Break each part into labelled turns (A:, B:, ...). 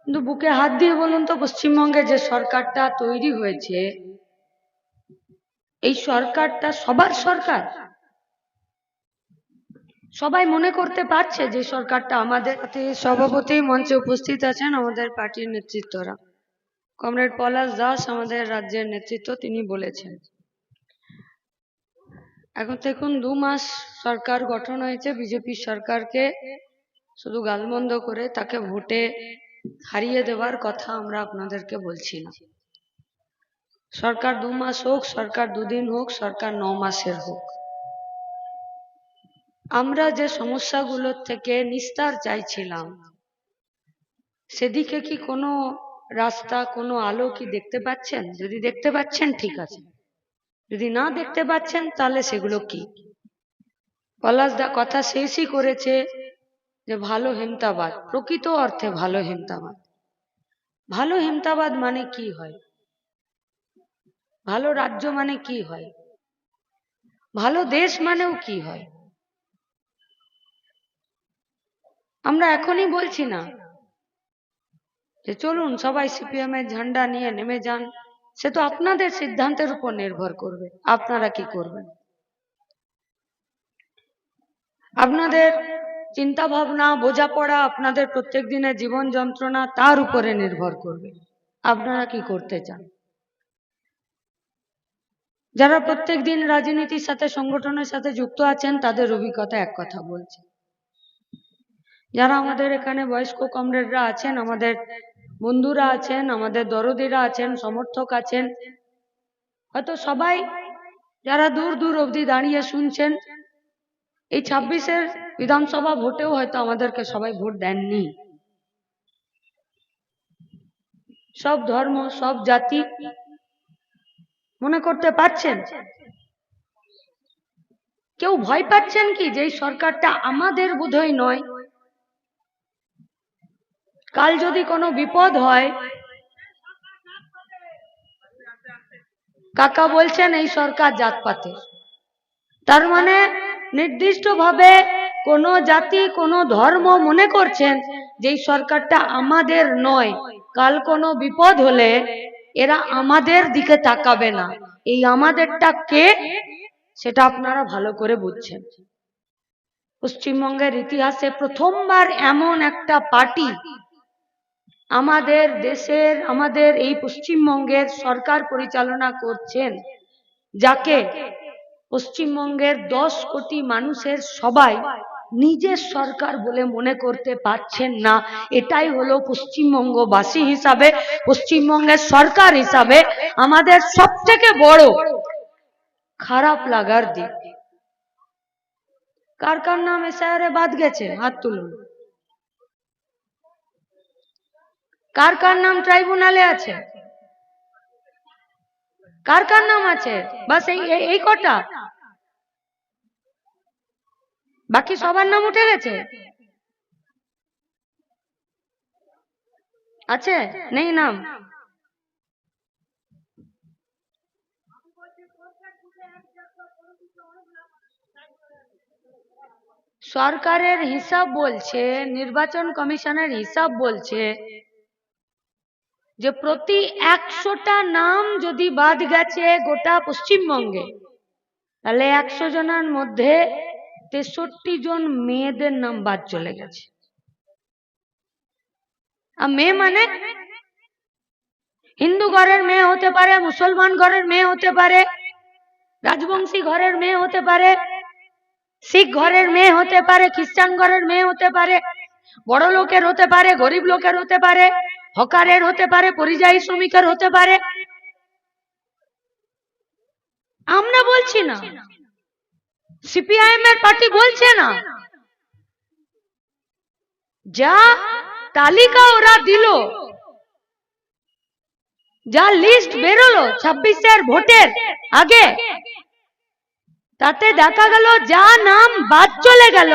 A: কিন্তু বুকে হাত দিয়ে বলুন তো, পশ্চিমবঙ্গে যে সরকারটা তৈরি হয়েছে, এই সরকারটা সবার সরকার? সবাই মনে করতে পারছে যে সরকারটা আমাদের? সভাপতি মঞ্চে উপস্থিত আছেন আমাদের পার্টির নেতৃত্বরা। কমরেড পলাশ দাস আমাদের রাজ্যের নেতৃত্ব, তিনি বলেছেন এখন দেখুন 2 মাস সরকার গঠন হয়েছে। বিজেপি সরকারকে শুধু গালমন্দ করে তাকে ভোটে হারিয়ে দেওয়ার কথা আমরা আপনাদেরকে বলছি না। সরকার 2 মাস হোক, সরকার 2 দিন হোক, সরকার 9 মাসের হোক, আমরা যে সমস্যাগুলোর থেকে নিস্তার চাইছিলাম, সেদিকে কি কোনো রাস্তা, কোনো আলো কি দেখতে পাচ্ছেন? যদি দেখতে পাচ্ছেন ঠিক আছে, যদি না দেখতে পাচ্ছেন তাহলে সেগুলো কি? পলাশ দা কথা শেষই করেছে যে ভালো হেমতাবাদ, প্রকৃত অর্থে ভালো হেমতাবাদ। ভালো হেমতাবাদ মানে কি হয়? ভালো রাজ্য মানে কি হয়? ভালো দেশ মানেও কি হয়? আমরা এখনই বলছি না যে চলুন সবাই সিপিএম এর ঝান্ডা নিয়ে নেমে যান, সে তো আপনাদের সিদ্ধান্তের উপর নির্ভর করবে, আপনারা কি করবেন। আপনাদের চিন্তা ভাবনা, বোঝাপড়া, আপনাদের প্রত্যেক দিনের জীবন যন্ত্রণা, তার উপরে নির্ভর করবে আপনারা কি করতে চান। যারা প্রত্যেক দিন রাজনীতির সাথে, সংগঠনের সাথে যুক্ত আছেন, তাদের অভিজ্ঞতা এক কথা বলছে। যারা আমাদের এখানে বয়স্ক কমরেডরা আছেন, আমাদের বন্ধুরা আছেন, আমাদের দরদিরা আছেন, সমর্থক আছেন, হয়তো সবাই যারা দূর দূর অবধি দাঁড়িয়ে শুনছেন, এই 26-এর বিধানসভা ভোটেও হয়তো আমাদেরকে সবাই ভোট দেননি। সব ধর্ম, সব জাতি, মনে করতে পারছেন? কেউ ভয় পাচ্ছেন কি যে এই সরকারটা আমাদের বোধহয় নয়? কাল যদি কোনো বিপদ হয়, কাকা বলছেন এই সরকার জাতপাতের, তার মানে নির্দিষ্টভাবে কোনো জাতি, কোনো ধর্ম মনে করছেন যে এই সরকারটা আমাদের নয়। কাল কোনো বিপদ হলে এরা আমাদের দিকে তাকাবে না। এই আমাদেরটা কে, সেটা আপনারা ভালো করে বুঝছেন। পশ্চিমবঙ্গের ইতিহাসে প্রথমবার এমন একটা পার্টি আমাদের দেশের, আমাদের এই পশ্চিমবঙ্গের সরকার পরিচালনা করছেন, যাকে পশ্চিমবঙ্গের 10 কোটি মানুষের সবাই নিজের সরকার বলে মনে করতে পারছেন না। এটাই হলো পশ্চিমবঙ্গবাসী হিসাবে, পশ্চিমবঙ্গের সরকার হিসাবে আমাদের সবথেকে বড় খারাপ লাগার দিক। কার কার নাম এসআইআরে বাদ গেছে? হাত তুলুন। কার কার নাম ট্রাইব্যুনালে আছে? কার কার নাম আছে? বাস এই কটা, বাকি সবার নাম উঠে গেছে? আছে? নেই নাম? সরকারের হিসাব বলছে, নির্বাচন কমিশনের হিসাব বলছে যে প্রতি 100টা নাম যদি বাদ গেছে গোটা পশ্চিমবঙ্গে, তাহলে 100 জনের মধ্যে 63 জন মেয়েদের নাম বাদ চলে গেছে। আর মেয়ে মানে হিন্দু ঘরের মেয়ে হতে পারে, মুসলমান ঘরের মেয়ে হতে পারে, রাজবংশী ঘরের মেয়ে হতে পারে, শিখ ঘরের মেয়ে হতে পারে, খ্রিস্টান ঘরের মেয়ে হতে পারে, বড় লোকের হতে পারে, গরিব লোকের হতে পারে, হকারের হতে পারে, পরিযায়ী শ্রমিকের হতে পারে। আমরা বলছি না, সিপিআইএম এর পার্টি বলছে না। যা তালিকা ওরা দিল, যা লিস্ট বেরোলো 26-এর ভোটের আগে, তাতে দেখা গেল যা নাম বাদ চলে গেল,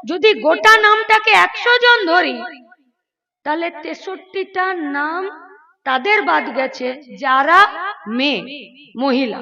A: যদি গোটা নামটাকে 100 জন ধরি, তাহলে 63টা নাম তাদের বাদ গেছে যারা মেয়ে, মহিলা।